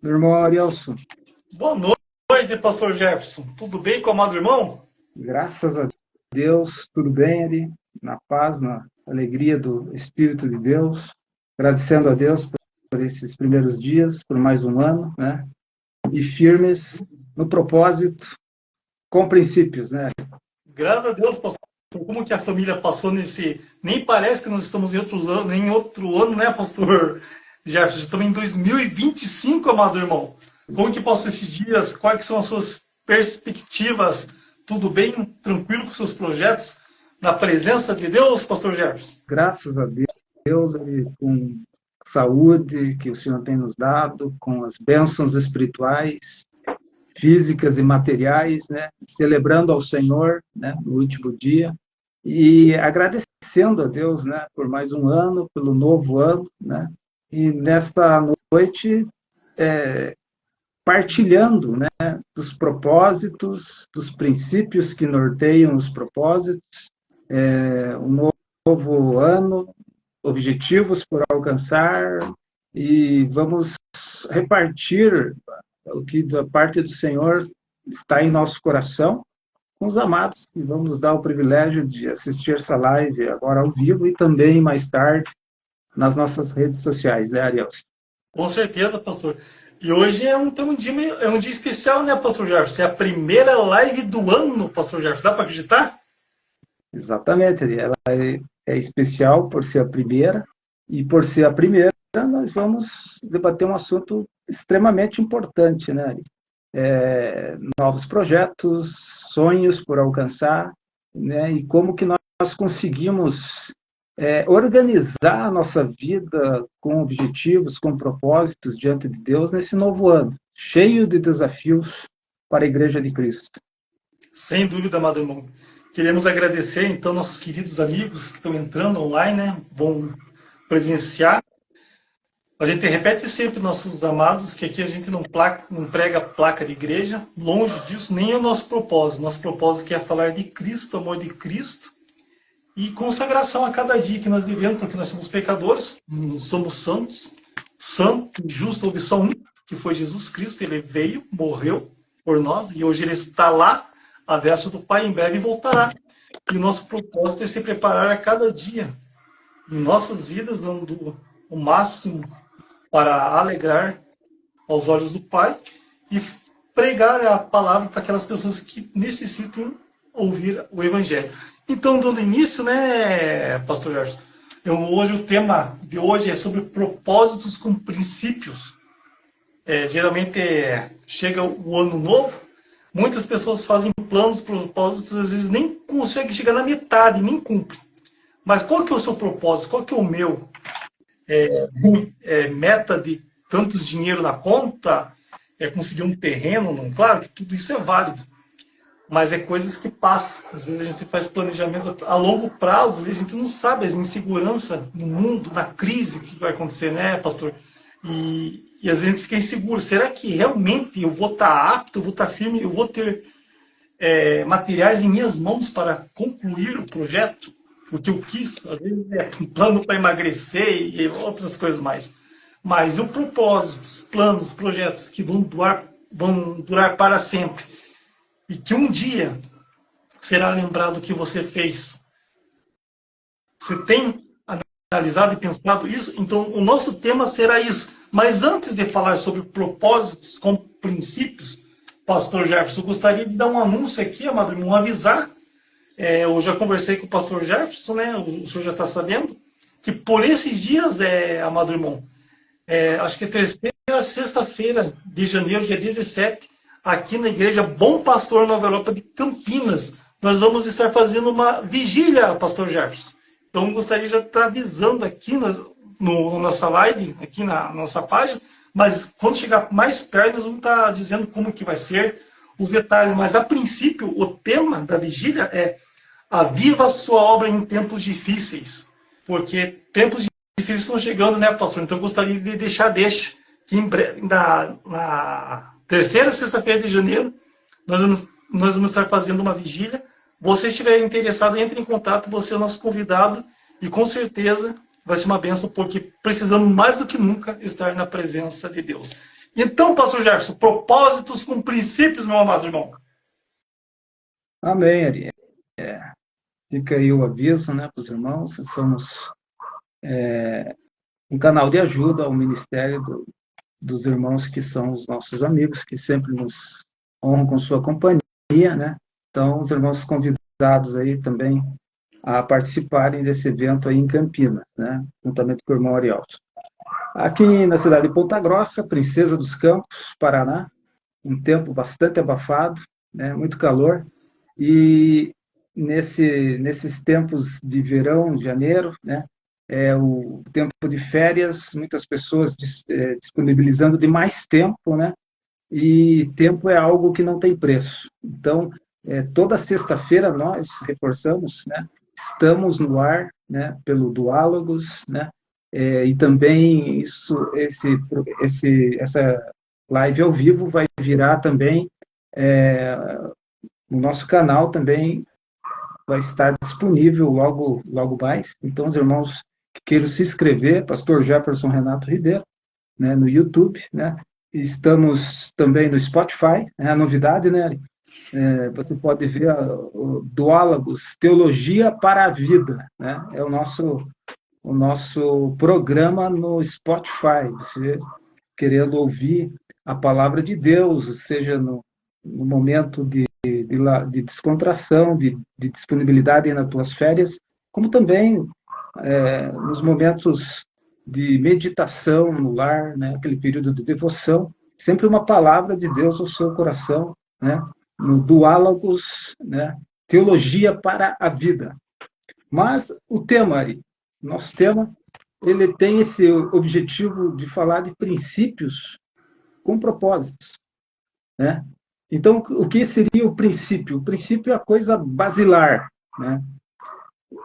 Meu irmão Arielson, Boa noite, pastor Jefferson. Tudo bem com o amado irmão? graças a Deus, tudo bem ali, na paz, na alegria do Espírito de Deus, agradecendo a Deus por esses primeiros dias, por mais um ano, né? E firmes no propósito, com princípios, né? Graças a Deus, pastor. Como que a família passou nesse... Nem parece que nós estamos em outro ano, né, pastor Jefferson? Estamos em 2025, amado irmão. Como que passou esses dias? Quais que são as suas perspectivas? Tudo bem? Tranquilo com seus projetos? Na presença de Deus, pastor Jefferson? Graças a Deus, ali, com saúde que o Senhor tem nos dado, com as bênçãos espirituais, físicas e materiais, né? Celebrando ao Senhor, né? No último dia e agradecendo a Deus, né? Por mais um ano, pelo novo ano, né? E nesta noite partilhando, né? Dos propósitos, dos princípios que norteiam os propósitos, um novo ano, objetivos por alcançar e vamos repartir o que da parte do Senhor está em nosso coração com os amados que vamos dar o privilégio de assistir essa live agora ao vivo e também mais tarde nas nossas redes sociais, né, Ariel? Com certeza, pastor. E hoje é um dia especial, né, pastor Jefferson? É a primeira live do ano, pastor Jefferson. Dá para acreditar? Exatamente, ela é especial por ser a primeira e por ser a primeira nós vamos debater um assunto extremamente importante, né? Novos projetos, sonhos por alcançar, né? E como que nós conseguimos organizar a nossa vida com objetivos, com propósitos diante de Deus nesse novo ano, cheio de desafios para a Igreja de Cristo. Sem dúvida, amado irmão. Queremos agradecer, então, nossos queridos amigos que estão entrando online, né? Vão presenciar. A gente repete sempre, nossos amados, que aqui a gente não prega placa de igreja. Longe disso, nem é o nosso propósito. Nosso propósito é falar de Cristo, amor de Cristo e consagração a cada dia que nós vivemos, porque nós somos pecadores, não somos santos. Santo e justo houve só um, que foi Jesus Cristo. Ele veio, morreu por nós e hoje ele está lá, à destra do Pai, em breve voltará. E o nosso propósito é se preparar a cada dia em nossas vidas, dando o máximo para alegrar aos olhos do Pai e pregar a palavra para aquelas pessoas que necessitem ouvir o Evangelho. Então, dando início, né, Pastor Jorge? Hoje o tema de hoje é sobre propósitos com princípios. Geralmente chega o ano novo, muitas pessoas fazem planos, propósitos, às vezes nem conseguem chegar na metade, nem cumprem. Mas qual que é o seu propósito? Qual que é o meu? Meta de tantos dinheiro na conta? Conseguir um terreno? Não? Claro que tudo isso é válido, mas é coisas que passam. Às vezes a gente faz planejamentos a longo prazo e a gente não sabe as inseguranças no mundo, na crise, o que vai acontecer, né, pastor? E às vezes a gente fica inseguro. Será que realmente eu vou estar apto, eu vou estar firme, eu vou ter materiais em minhas mãos para concluir o projeto? O que eu quis, às vezes é um plano para emagrecer e outras coisas mais. Mas o propósito, os planos, os projetos que vão durar para sempre e que um dia será lembrado o que você fez. Você tem analisado e pensado isso? Então, o nosso tema será isso. Mas antes de falar sobre propósitos com princípios, pastor Jefferson, eu gostaria de dar um anúncio aqui, amado irmão, avisar. Eu já conversei com o pastor Jefferson, né? O senhor já está sabendo, que por esses dias, amado irmão, acho que é terceira, sexta-feira de janeiro, dia 17, aqui na igreja Bom Pastor Nova Europa de Campinas, nós vamos estar fazendo uma vigília, pastor Jefferson. Então, gostaria de já estar avisando aqui no nossa live, aqui na nossa página, mas quando chegar mais perto, nós vamos estar dizendo como que vai ser os detalhes. Mas, a princípio, o tema da vigília é aviva a sua obra em tempos difíceis, porque tempos difíceis estão chegando, né, pastor? Então, eu gostaria de que na terceira sexta-feira de janeiro, nós vamos estar fazendo uma vigília. Você estiver interessado, entre em contato, você é o nosso convidado e com certeza vai ser uma benção, porque precisamos mais do que nunca estar na presença de Deus. Então, pastor Jefferson, propósitos com princípios, meu amado irmão. Amém, Ari. Fica aí o aviso, né, para os irmãos. Somos um canal de ajuda ao ministério dos irmãos que são os nossos amigos, que sempre nos honram com sua companhia, né? Então, os irmãos convidados aí também a participarem desse evento aí em Campinas, né? Juntamente com o irmão Arielson. Aqui na cidade de Ponta Grossa, Princesa dos Campos, Paraná, um tempo bastante abafado, né? Muito calor, e nesses tempos de verão, janeiro, né? O tempo de férias, muitas pessoas disponibilizando de mais tempo, né? E tempo é algo que não tem preço. Então, toda sexta-feira nós reforçamos, né? Estamos no ar, né? Pelo Duálogos, né? E também essa live ao vivo vai virar também no nosso canal também vai estar disponível logo, logo mais. Então, os irmãos que queiram se inscrever, Pastor Jefferson Renato Ribeiro, né, no YouTube, né? Estamos também no Spotify, é a novidade, né? Você pode ver o Duálogos, Teologia para a Vida, né? É o nosso programa no Spotify. Você querendo ouvir a palavra de Deus, seja no momento de descontração, de disponibilidade nas tuas férias, como também nos momentos de meditação no lar, né, aquele período de devoção, sempre uma palavra de Deus ao seu coração, né, no Duálogos, né, Teologia para a Vida. Mas o tema aí, nosso tema, ele tem esse objetivo de falar de princípios com propósitos, né? Então, o que seria o princípio? O princípio é a coisa basilar, né?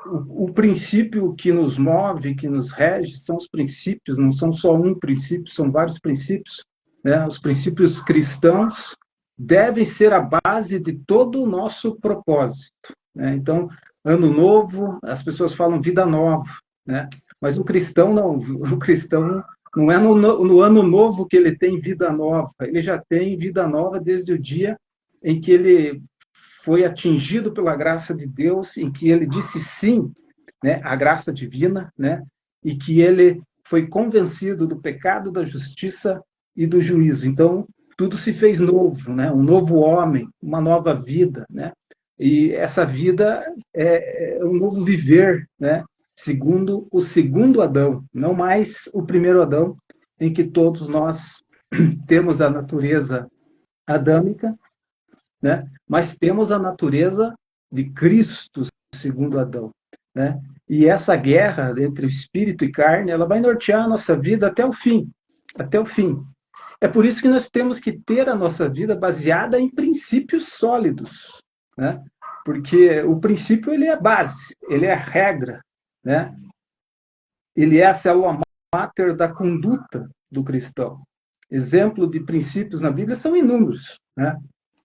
O princípio que nos move, que nos rege, são os princípios, não são só um princípio, são vários princípios, né? Os princípios cristãos devem ser a base de todo o nosso propósito, né? Então, ano novo, as pessoas falam vida nova, né? Mas o cristão não, o cristão não é no ano novo que ele tem vida nova, ele já tem vida nova desde o dia em que ele foi atingido pela graça de Deus, em que ele disse sim, né, à graça divina, né, e que ele foi convencido do pecado, da justiça e do juízo. Então, tudo se fez novo, né, um novo homem, uma nova vida, né, e essa vida é um novo viver, né, segundo o segundo Adão, não mais o primeiro Adão, em que todos nós temos a natureza adâmica, né? Mas temos a natureza de Cristo, segundo Adão, né? E essa guerra entre espírito e carne, ela vai nortear a nossa vida até o fim, até o fim. É por isso que nós temos que ter a nossa vida baseada em princípios sólidos, né? Porque o princípio ele é a base, ele é a regra, né? Ele é a célula máter da conduta do cristão. Exemplo de princípios na Bíblia são inúmeros, né?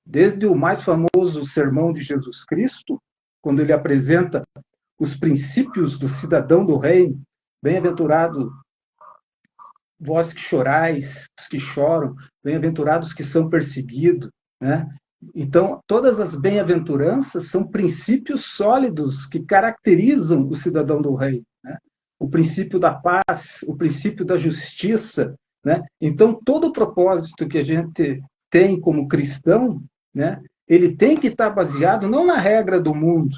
Desde o mais famoso sermão de Jesus Cristo, quando ele apresenta os princípios do cidadão do reino, bem-aventurado vós que chorais, os que choram, bem-aventurados que são perseguidos, né? Então, todas as bem-aventuranças são princípios sólidos que caracterizam o cidadão do reino, né? O princípio da paz, o princípio da justiça, né? Então, todo o propósito que a gente tem como cristão, né, ele tem que estar baseado não na regra do mundo,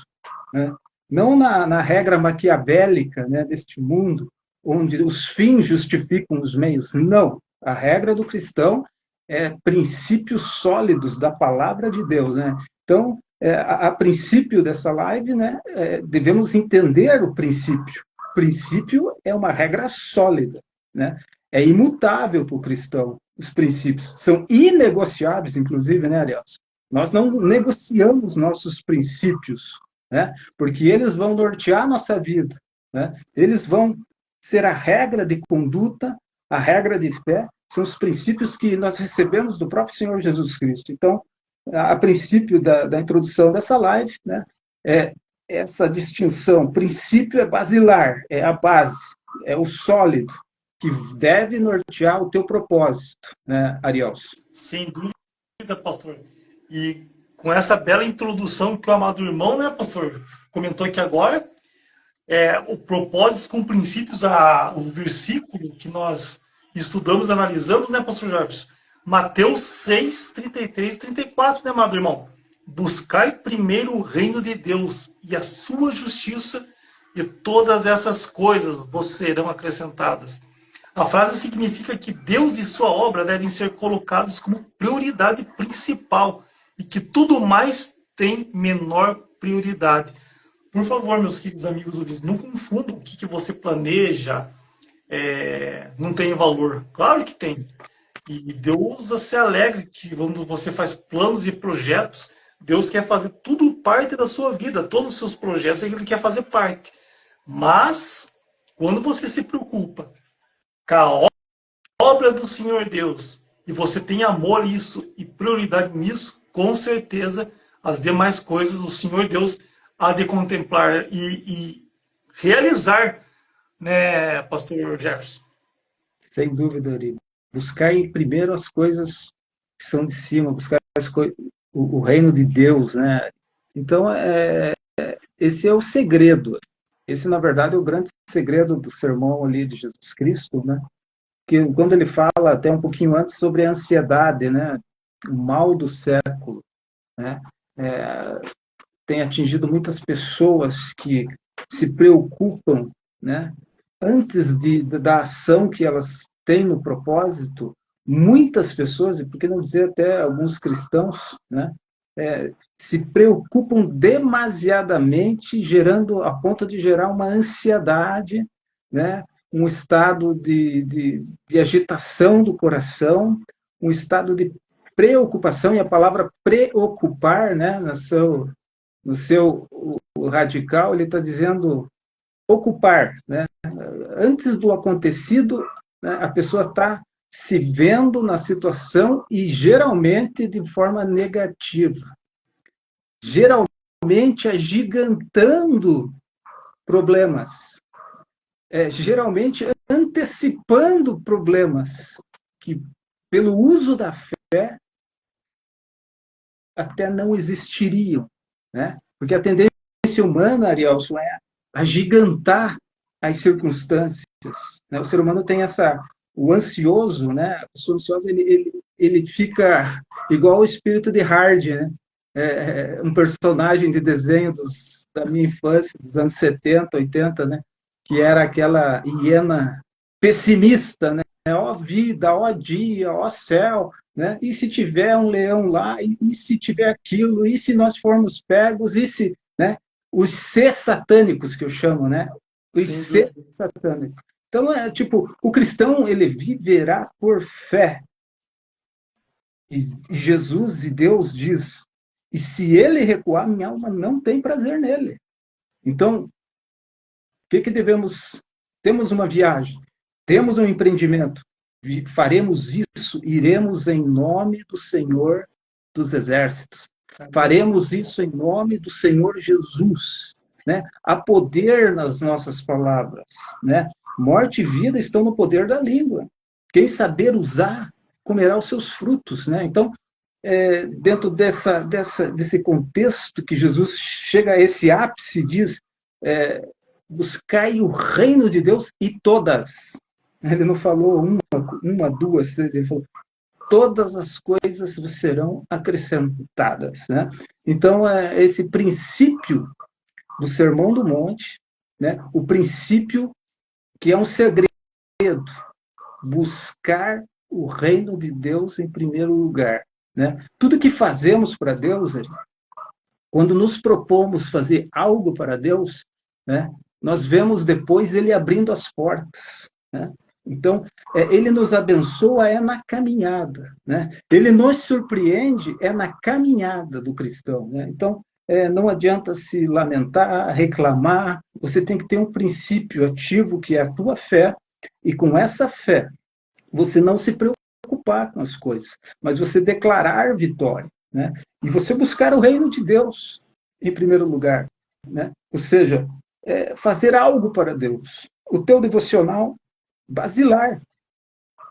né, não na regra maquiavélica, né, deste mundo, onde os fins justificam os meios. Não. A regra do cristão é princípios sólidos da palavra de Deus, né? Então, a princípio dessa live, né, devemos entender o princípio. O princípio é uma regra sólida, né? É imutável para o cristão. Os princípios são inegociáveis, inclusive, né, Arielson? Nós não negociamos nossos princípios, né? Porque eles vão nortear a nossa vida, né? Eles vão ser a regra de conduta, a regra de fé, são os princípios que nós recebemos do próprio Senhor Jesus Cristo. Então, a princípio da introdução dessa live, né, é essa distinção. Princípio é basilar, é a base, é o sólido. que deve nortear o teu propósito, né, Arielson? Sem dúvida, pastor. E com essa bela introdução que o amado irmão, né, pastor, comentou aqui agora, o propósito com princípios, o versículo que nós estudamos, analisamos, né, pastor Jarvis? Mateus 6, 33 e 34, né, amado irmão? Buscai primeiro o reino de Deus e a sua justiça, e todas essas coisas vos serão acrescentadas. A frase significa que Deus e sua obra devem ser colocados como prioridade principal e que tudo mais tem menor prioridade. Por favor, meus queridos amigos ouvintes, não confundam o que você planeja, não tem valor. Claro que tem. E Deus se alegra que quando você faz planos e projetos, Deus quer fazer tudo parte da sua vida, todos os seus projetos Ele quer fazer parte. Mas, quando você se preocupa com a obra do Senhor Deus, e você tem amor a isso e prioridade nisso, com certeza as demais coisas o Senhor Deus há de contemplar e realizar, né, pastor Jefferson? Sem dúvida, Ari. Buscar primeiro as coisas que são de cima, buscar o reino de Deus, né? Então, esse é o segredo. Esse, na verdade, é o grande segredo do sermão ali de Jesus Cristo, né? Que quando ele fala até um pouquinho antes sobre a ansiedade, né? O mal do século, né? Tem atingido muitas pessoas que se preocupam, né? Antes da ação que elas têm no propósito, muitas pessoas, e por que não dizer até alguns cristãos, né? Se preocupam demasiadamente, gerando a ponto de gerar uma ansiedade, né? Um estado de agitação do coração, um estado de preocupação, e a palavra preocupar, né? No seu o radical, ele está dizendo ocupar, né? Antes do acontecido, né, a pessoa está se vendo na situação e geralmente de forma negativa. Geralmente agigantando problemas. Geralmente antecipando problemas que, pelo uso da fé, até não existiriam, né? Porque a tendência humana, Arielson, é agigantar as circunstâncias, né? O ser humano tem o ansioso, né? A pessoa ansiosa, ele fica igual o espírito de Hardy, né? Um personagem de desenho da minha infância, dos anos 70, 80, né? Que era aquela hiena pessimista, né? Ó vida, ó dia, ó céu, né? E se tiver um leão lá, e se tiver aquilo, e se nós formos pegos, e se, né? Os C satânicos que eu chamo, né? Os C satânicos. Então, o cristão, ele viverá por fé. E Jesus e Deus diz, e se ele recuar, minha alma não tem prazer nele. Então, o que devemos? Temos uma viagem, temos um empreendimento, faremos isso, iremos em nome do Senhor dos Exércitos. Faremos isso em nome do Senhor Jesus. Né? Há poder nas nossas palavras. Né? Morte e vida estão no poder da língua. Quem saber usar, comerá os seus frutos. Né? Então, dentro desse contexto que Jesus chega a esse ápice, diz, buscai o reino de Deus e todas. Ele não falou uma, duas, três, ele falou todas as coisas serão acrescentadas. Né? Então, esse princípio do Sermão do Monte, né? O princípio que é um segredo, buscar o reino de Deus em primeiro lugar. Né? Tudo que fazemos para Deus, quando nos propomos fazer algo para Deus, né? Nós vemos depois Ele abrindo as portas. Né? Então, ele nos abençoa na caminhada, né? Ele nos surpreende na caminhada do cristão, né? Então, não adianta se lamentar, reclamar, você tem que ter um princípio ativo que é a tua fé, e com essa fé, você não se preocupar com as coisas, mas você declarar vitória, né? E você buscar o reino de Deus em primeiro lugar, né? Ou seja, fazer algo para Deus. O teu devocional basilar,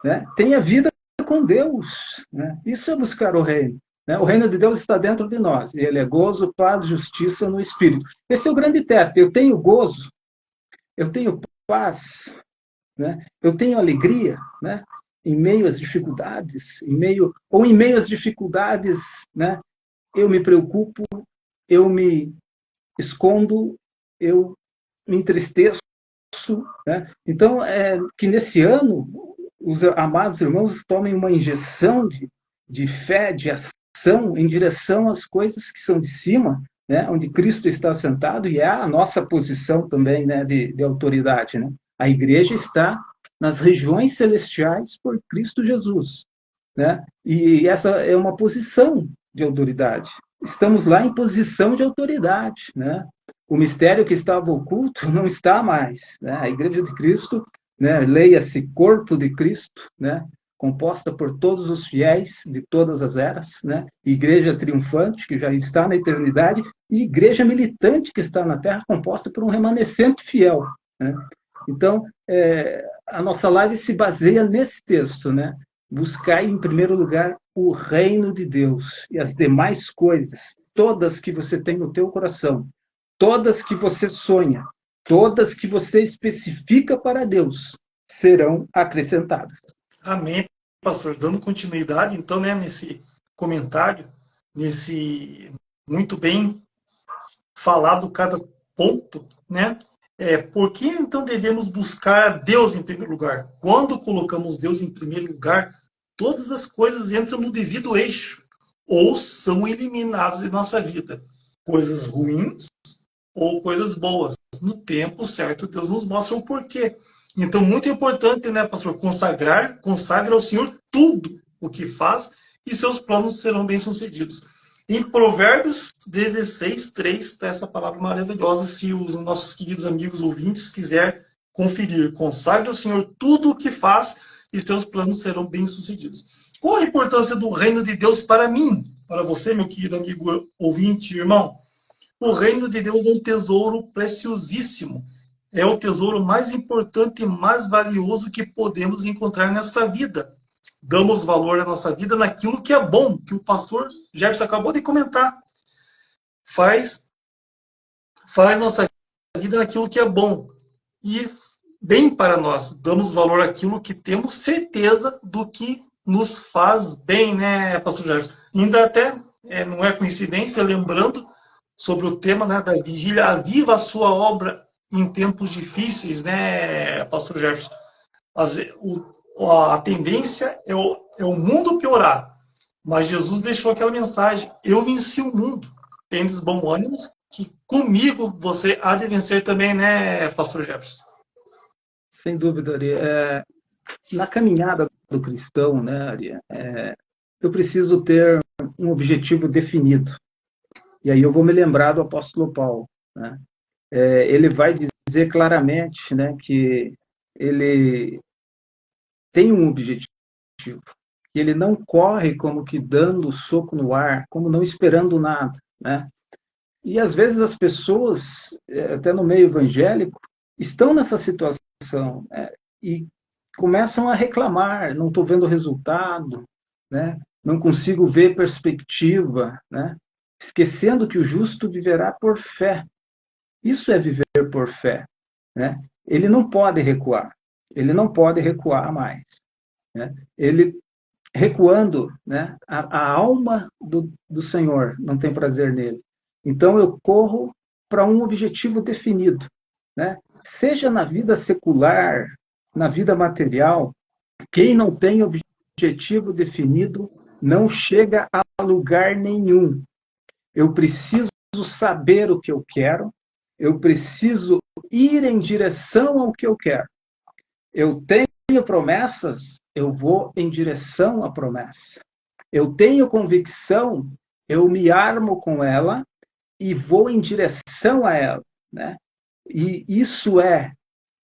né? Tenha vida com Deus, né? Isso é buscar o reino, né? O reino de Deus está dentro de nós, e ele é gozo, paz, justiça no Espírito. Esse é o grande teste. Eu tenho gozo, eu tenho paz, né? Eu tenho alegria, né? Em meio às dificuldades, em meio às dificuldades, né? Eu me preocupo, eu me escondo, eu me entristeço, né? Então, que nesse ano os amados irmãos tomem uma injeção de fé, de ação em direção às coisas que são de cima, né? Onde Cristo está sentado, e é a nossa posição também, né? De autoridade, né? A igreja está nas regiões celestiais por Cristo Jesus, né? E essa é uma posição de autoridade. Estamos lá em posição de autoridade, né? O mistério que estava oculto não está mais, né? A Igreja de Cristo, né? Leia-se corpo de Cristo, né? Composta por todos os fiéis de todas as eras, né? Igreja triunfante que já está na eternidade e igreja militante que está na terra, composta por um remanescente fiel, né? Então, a nossa live se baseia nesse texto, né? Buscar em primeiro lugar o reino de Deus e as demais coisas, todas que você tem no teu coração, todas que você sonha, todas que você especifica para Deus, serão acrescentadas. Amém, pastor. Dando continuidade, então, né, nesse comentário, nesse muito bem falado cada ponto, né? Por que então devemos buscar a Deus em primeiro lugar? Quando colocamos Deus em primeiro lugar, todas as coisas entram no devido eixo ou são eliminadas de nossa vida. Coisas ruins ou coisas boas. No tempo certo, Deus nos mostra o porquê. Então, muito importante, né, pastor? Consagra ao Senhor tudo o que faz e seus planos serão bem-sucedidos. Em Provérbios 16, 3, está essa palavra maravilhosa, se os nossos queridos amigos ouvintes quiserem conferir. Consagre ao Senhor tudo o que faz e seus planos serão bem-sucedidos. Qual a importância do reino de Deus para mim, para você, meu querido amigo ouvinte, irmão? O reino de Deus é um tesouro preciosíssimo. É o tesouro mais importante e mais valioso que podemos encontrar nessa vida. Damos valor à nossa vida naquilo que é bom, que o pastor Jefferson acabou de comentar. Faz nossa vida naquilo que é bom e bem para nós. Damos valor àquilo que temos certeza do que nos faz bem, né, pastor Jefferson? Ainda até, não é coincidência, lembrando sobre o tema, né, da vigília, aviva a sua obra em tempos difíceis, né, pastor Jefferson? A tendência é o mundo piorar. Mas Jesus deixou aquela mensagem: eu venci o mundo. Tendes bom ânimo, que comigo você há de vencer também, né, pastor Jefferson? Sem dúvida, Ari. Na caminhada do cristão, né, Ari, eu preciso ter um objetivo definido. E aí eu vou me lembrar do apóstolo Paulo, né? Ele vai dizer claramente, né, que ele tem um objetivo, que ele não corre como que dando soco no ar, como não esperando nada, né? E às vezes as pessoas, até no meio evangélico, estão nessa situação, né? E começam a reclamar: não estou vendo resultado, né? Não consigo ver perspectiva, né? Esquecendo que o justo viverá por fé. Isso é viver por fé, né? Ele não pode recuar, ele não pode recuar mais, né? Ele recuando, né? A alma do Senhor não tem prazer nele. Então eu corro para um objetivo definido, né? Seja na vida secular, na vida material, quem não tem objetivo definido não chega a lugar nenhum. Eu preciso saber o que eu quero, eu preciso ir em direção ao que eu quero. Eu tenho promessas, eu vou em direção à promessa. Eu tenho convicção, eu me armo com ela e vou em direção a ela, né? E isso é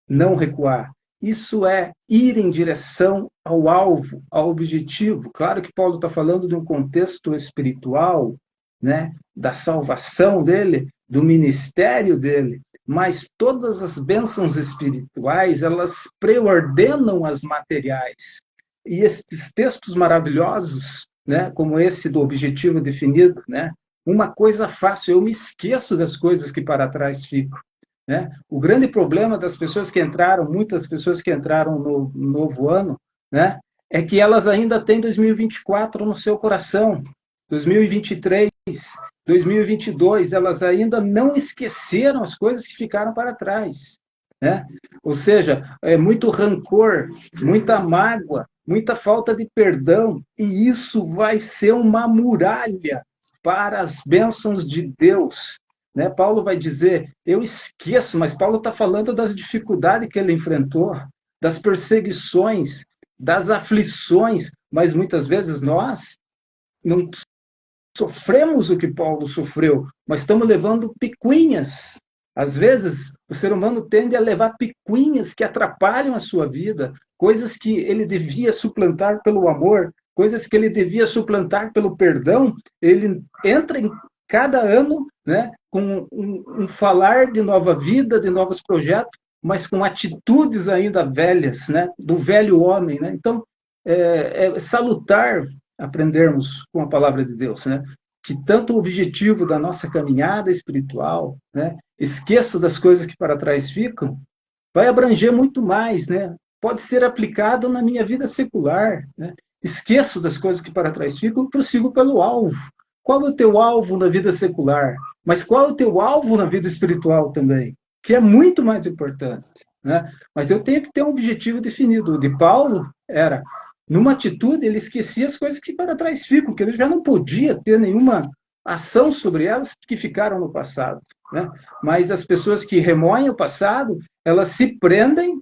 não recuar. Isso é ir em direção ao alvo, ao objetivo. Claro que Paulo está falando de um contexto espiritual, né? Da salvação dele, do ministério dele. mas todas as bênçãos espirituais, elas preordenam as materiais. E esses textos maravilhosos, né, como esse do objetivo definido, né, uma coisa fácil, eu me esqueço das coisas que para trás ficam. Né? O grande problema das pessoas que entraram, muitas pessoas que entraram no novo ano, né, é que elas ainda têm 2024 no seu coração, 2023, 2022, elas ainda não esqueceram as coisas que ficaram para trás. Né? Ou seja, é muito rancor, muita mágoa, muita falta de perdão, e isso vai ser uma muralha para as bênçãos de Deus. Né? Paulo vai dizer, eu esqueço, mas Paulo está falando das dificuldades que ele enfrentou, das perseguições, das aflições, mas muitas vezes nós não sofremos o que Paulo sofreu, mas estamos levando picuinhas. Às vezes, o ser humano tende a levar picuinhas que atrapalham a sua vida, coisas que ele devia suplantar pelo amor, coisas que ele devia suplantar pelo perdão. Ele entra em cada ano, né, com um falar de nova vida, de novos projetos, mas com atitudes ainda velhas, né, do velho homem. Né? Então, é salutar aprendermos com a palavra de Deus, né? Que tanto o objetivo da nossa caminhada espiritual, né? Esqueço das coisas que para trás ficam, vai abranger muito mais, né? Pode ser aplicado na minha vida secular, né? Esqueço das coisas que para trás ficam, prossigo pelo alvo. Qual é o teu alvo na vida secular? Mas qual é o teu alvo na vida espiritual também? Que é muito mais importante, né? Mas eu tenho que ter um objetivo definido. O de Paulo era numa atitude, ele esquecia as coisas que para trás ficam, que ele já não podia ter nenhuma ação sobre elas que ficaram no passado. Né? Mas as pessoas que remoem o passado, elas se prendem,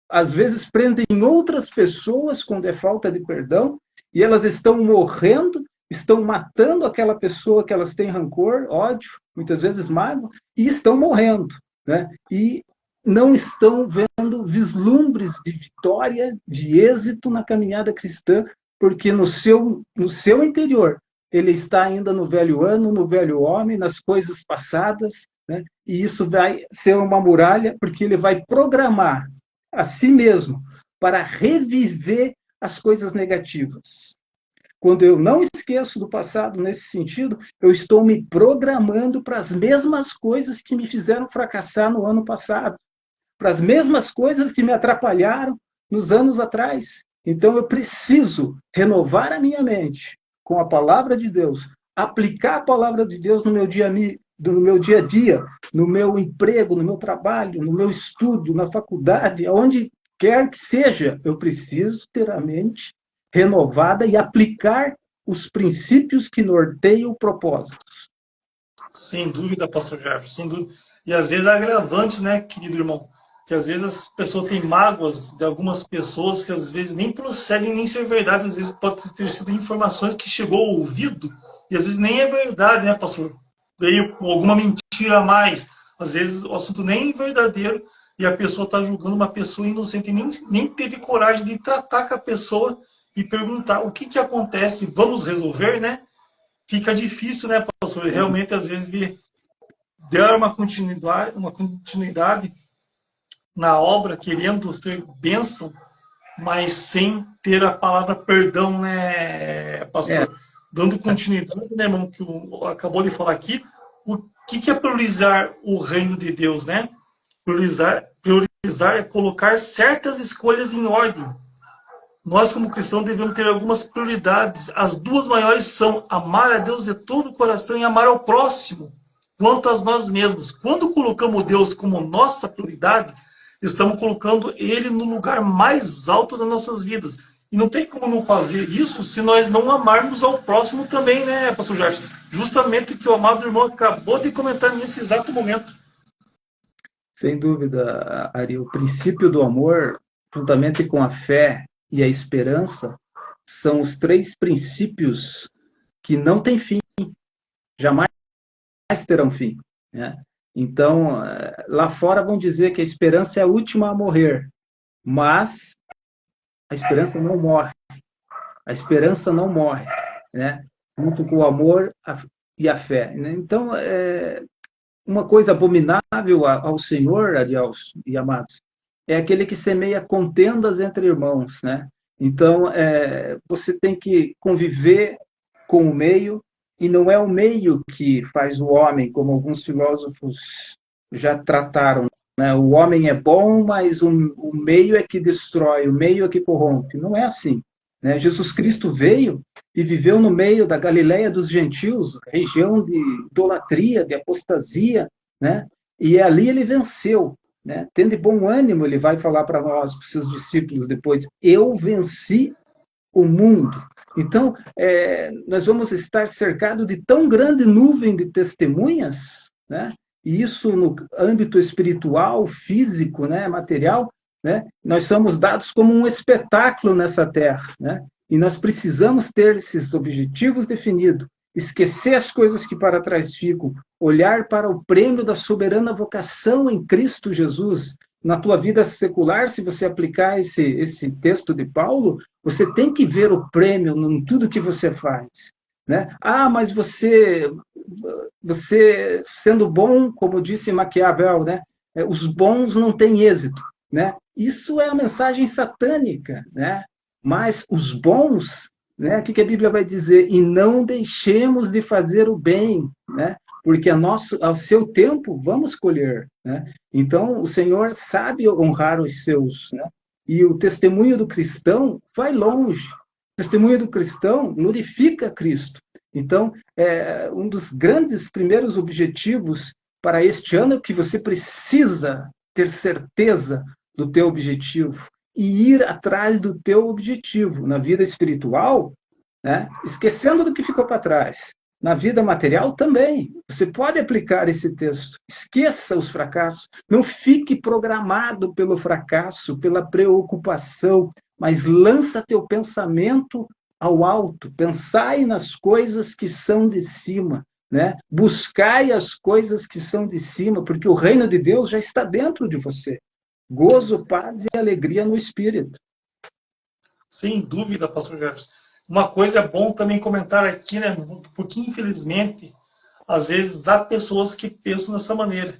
às vezes prendem outras pessoas quando é falta de perdão, e elas estão morrendo, estão matando aquela pessoa que elas têm rancor, ódio, muitas vezes mágoa, e estão morrendo. Né? E não estão vendo vislumbres de vitória, de êxito na caminhada cristã, porque no seu interior ele está ainda no velho ano, no velho homem, nas coisas passadas, né? E isso vai ser uma muralha, porque ele vai programar a si mesmo para reviver as coisas negativas. Quando eu não esqueço do passado nesse sentido, eu estou me programando para as mesmas coisas que me fizeram fracassar no ano passado, para as mesmas coisas que me atrapalharam nos anos atrás. Então eu preciso renovar a minha mente com a palavra de Deus, aplicar a palavra de Deus no meu dia a dia, no meu emprego, no meu trabalho, no meu estudo, na faculdade, aonde quer que seja, eu preciso ter a mente renovada e aplicar os princípios que norteiam o propósito. Sem dúvida, pastor Jefferson, sem dúvida. E às vezes agravantes, né, querido irmão? Que às vezes as pessoas têm mágoas de algumas pessoas que às vezes nem procedem nem ser verdade, às vezes pode ter sido informações que chegou ao ouvido e às vezes nem é verdade, né, pastor? Veio com alguma mentira a mais, às vezes o assunto nem é verdadeiro e a pessoa está julgando uma pessoa inocente e nem teve coragem de tratar com a pessoa e perguntar o que acontece, vamos resolver, né? Fica difícil, né, pastor? Realmente, às vezes, de dar uma continuidade na obra, querendo ser bênção, mas sem ter a palavra perdão, né, pastor? Dando continuidade, né, irmão, que acabou de falar aqui, o que é priorizar o reino de Deus, né? Priorizar é colocar certas escolhas em ordem. Nós, como cristãos, devemos ter algumas prioridades. As duas maiores são amar a Deus de todo o coração e amar ao próximo, quanto a nós mesmos. Quando colocamos Deus como nossa prioridade, estamos colocando Ele no lugar mais alto das nossas vidas. E não tem como não fazer isso se nós não amarmos ao próximo também, né, pastor Jardim? Justamente o que o amado irmão acabou de comentar nesse exato momento. Sem dúvida, Ari, o princípio do amor, juntamente com a fé e a esperança, são os três princípios que não têm fim, jamais terão fim. Né? Então, lá fora vão dizer que a esperança é a última a morrer, mas a esperança não morre. A esperança não morre, né? Junto com o amor e a fé. Né? Então, uma coisa abominável ao Senhor, Adilson e amados, é aquele que semeia contendas entre irmãos, né? Então, você tem que conviver com o meio, e não é o meio que faz o homem, como alguns filósofos já trataram, né? O homem é bom, mas o meio é que destrói, o meio é que corrompe. Não é assim, né? Jesus Cristo veio e viveu no meio da Galileia dos gentios, região de idolatria, de apostasia, né? E ali ele venceu, né? Tendo bom ânimo, ele vai falar para nós, para os seus discípulos depois: eu venci o mundo. Então, nós vamos estar cercados de tão grande nuvem de testemunhas, né? E isso no âmbito espiritual, físico, né, material, né? Nós somos dados como um espetáculo nessa terra, né? E nós precisamos ter esses objetivos definidos, esquecer as coisas que para trás ficam, olhar para o prêmio da soberana vocação em Cristo Jesus. Na tua vida secular, se você aplicar esse texto de Paulo, você tem que ver o prêmio em tudo que você faz, né? Ah, mas você sendo bom, como disse Maquiavel, né? Os bons não têm êxito, né? Isso é a mensagem satânica, né? Mas os bons, né? O que a Bíblia vai dizer? E não deixemos de fazer o bem, né? Porque ao seu tempo vamos colher, né? Então o Senhor sabe honrar os seus, né? E o testemunho do cristão vai longe. O testemunho do cristão glorifica Cristo. Então, um dos grandes primeiros objetivos para este ano é que você precisa ter certeza do teu objetivo e ir atrás do teu objetivo na vida espiritual, né? Esquecendo do que ficou para trás. Na vida material também. Você pode aplicar esse texto. Esqueça os fracassos. Não fique programado pelo fracasso, pela preocupação, mas lança teu pensamento ao alto. Pensai nas coisas que são de cima, né? Buscai as coisas que são de cima, porque o reino de Deus já está dentro de você. Gozo, paz e alegria no espírito. Sem dúvida, pastor Jefferson. Uma coisa é bom também comentar aqui, né? Porque infelizmente, às vezes há pessoas que pensam dessa maneira.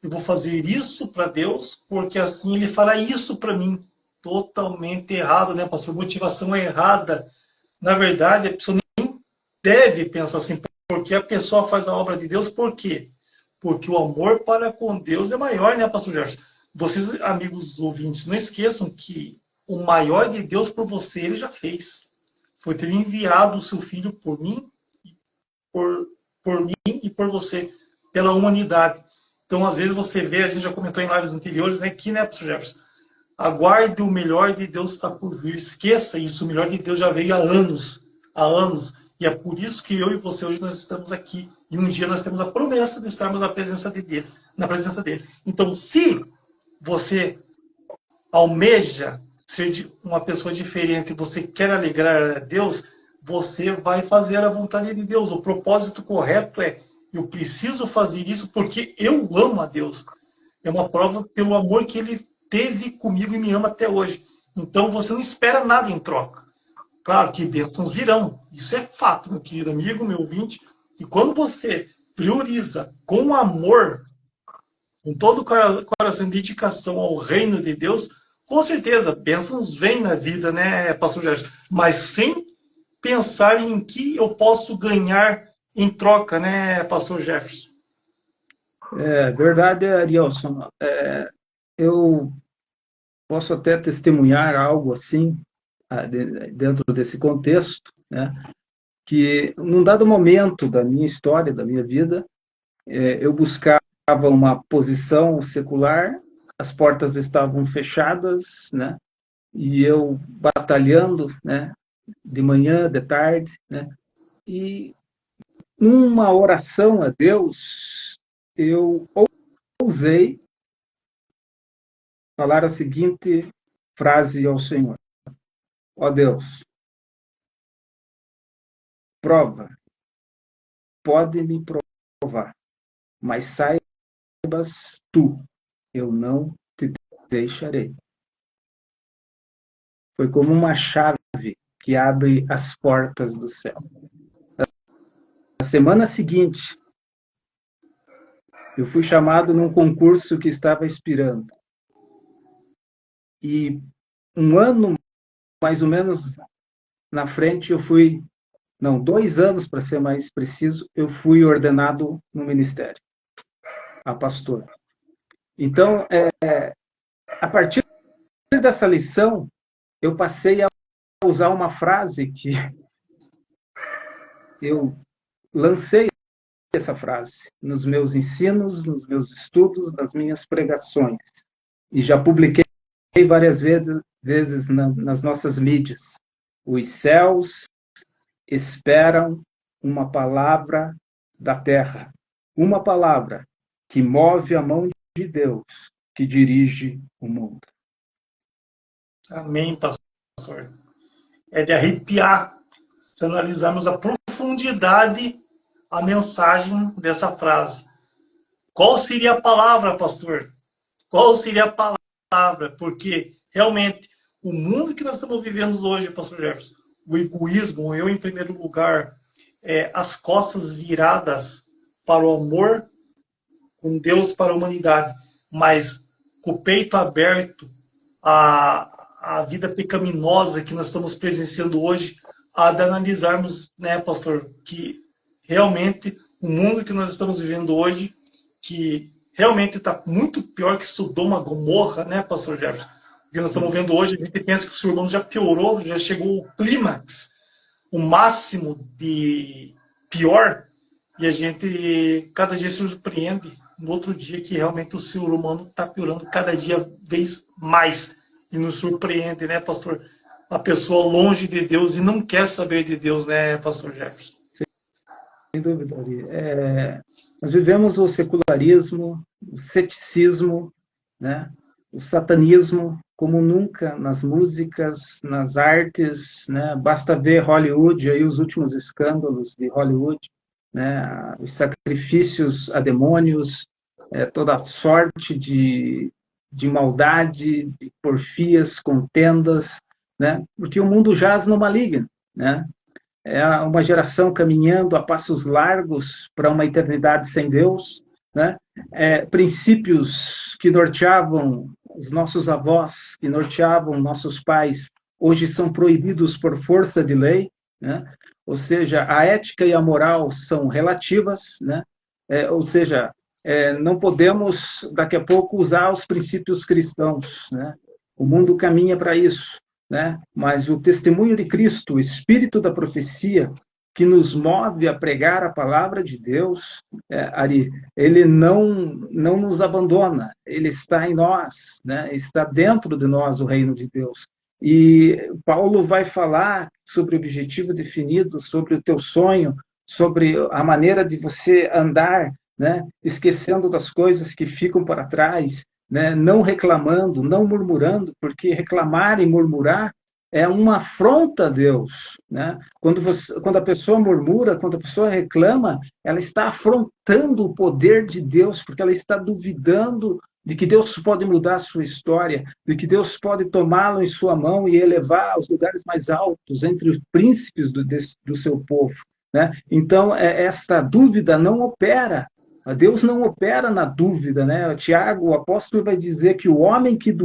Eu vou fazer isso para Deus, porque assim Ele fará isso para mim. Totalmente errado, né, pastor? Motivação é errada. Na verdade, a pessoa nem deve pensar assim, porque a pessoa faz a obra de Deus, por quê? Porque o amor para com Deus é maior, né, pastor Jefferson? Vocês, amigos ouvintes, não esqueçam que o maior de Deus por você, ele já fez. Foi ter enviado o seu filho por mim, por, por mim e por você, pela humanidade. Então, às vezes você vê, a gente já comentou em lives anteriores, né, que, né, pastor Jefferson? Aguarde o melhor de Deus está por vir. Esqueça isso, o melhor de Deus já veio há anos, há anos. E é por isso que eu e você hoje nós estamos aqui. E um dia nós temos a promessa de estarmos na presença dele, na presença dele. Então, se você almeja ser uma pessoa diferente, você quer alegrar a Deus, você vai fazer a vontade de Deus. O propósito correto é: eu preciso fazer isso porque eu amo a Deus. É uma prova pelo amor que Ele teve comigo e me ama até hoje. Então você não espera nada em troca. Claro que bênçãos virão. Isso é fato, meu querido amigo, meu ouvinte. E quando você prioriza com amor, com todo o coração de dedicação ao reino de Deus, com certeza, bênçãos vêm na vida, né, pastor Jorge? Mas sem pensar em que eu posso ganhar em troca, né, pastor Jefferson? É verdade, Arielson. Eu posso até testemunhar algo assim, dentro desse contexto, né? Que num dado momento da minha história, da minha vida, eu buscava uma posição secular, as portas estavam fechadas, né? E eu batalhando, né? De manhã, de tarde, né? E numa oração a Deus, eu ousei falar a seguinte frase ao Senhor: ó Deus, prova, pode me provar, mas saibas tu, eu não te deixarei. Foi como uma chave que abre as portas do céu. Na semana seguinte, Eu fui chamado num concurso que estava expirando. E um ano, mais ou menos, na frente, eu fui... Não, 2 anos, para ser mais preciso, eu fui ordenado no ministério, a pastor. Então, a partir dessa lição, eu passei a usar uma frase que eu lancei essa frase nos meus ensinos, nos meus estudos, nas minhas pregações. E já publiquei várias vezes nas nossas mídias. Os céus esperam uma palavra da terra. Uma palavra que move a mão de Deus, que dirige o mundo. Amém, pastor. É de arrepiar se analisarmos a profundidade, a mensagem dessa frase. Qual seria a palavra, pastor? Qual seria a palavra? Porque, realmente, o mundo que nós estamos vivendo hoje, pastor Jefferson, o egoísmo, eu em primeiro lugar, as costas viradas para o amor com Deus, para a humanidade, mas com o peito aberto à vida pecaminosa que nós estamos presenciando hoje, a de analisarmos, né, pastor, que realmente o mundo que nós estamos vivendo hoje, que realmente está muito pior que Sodoma, Gomorra, né, pastor Jefferson? O que nós estamos vendo hoje, a gente pensa que o ser humano já piorou, já chegou ao clímax, o máximo de pior, e a gente cada dia se surpreende no outro dia que realmente o ser humano está piorando cada dia vez mais, e nos surpreende, né, pastor? A pessoa longe de Deus e não quer saber de Deus, né, pastor Jefferson? Sem dúvida, Ari. Nós vivemos o secularismo, o ceticismo, né? O satanismo como nunca nas músicas, nas artes, né? Basta ver Hollywood, aí os últimos escândalos de Hollywood, né? Os sacrifícios a demônios, toda sorte de maldade, de porfias, contendas, né? Porque o mundo jaz no maligno, né? É uma geração caminhando a passos largos para uma eternidade sem Deus, né? Princípios que norteavam os nossos avós, que norteavam nossos pais, hoje são proibidos por força de lei, né? Ou seja, a ética e a moral são relativas, né? Ou seja, não podemos daqui a pouco usar os princípios cristãos, né? O mundo caminha para isso, né? Mas o testemunho de Cristo, o espírito da profecia, que nos move a pregar a palavra de Deus, Ari, ele não nos abandona, ele está em nós, né? Está dentro de nós o reino de Deus. E Paulo vai falar sobre o objetivo definido, sobre o teu sonho, sobre a maneira de você andar, né? Esquecendo das coisas que ficam para trás, né? Não reclamando, não murmurando, porque reclamar e murmurar é uma afronta a Deus, né? Quando a pessoa murmura, quando a pessoa reclama, ela está afrontando o poder de Deus, porque ela está duvidando de que Deus pode mudar a sua história, de que Deus pode tomá-lo em sua mão e elevar aos lugares mais altos, entre os príncipes do seu povo, né? Então, esta dúvida não opera. Deus não opera na dúvida, né? Tiago, o apóstolo, vai dizer que o homem que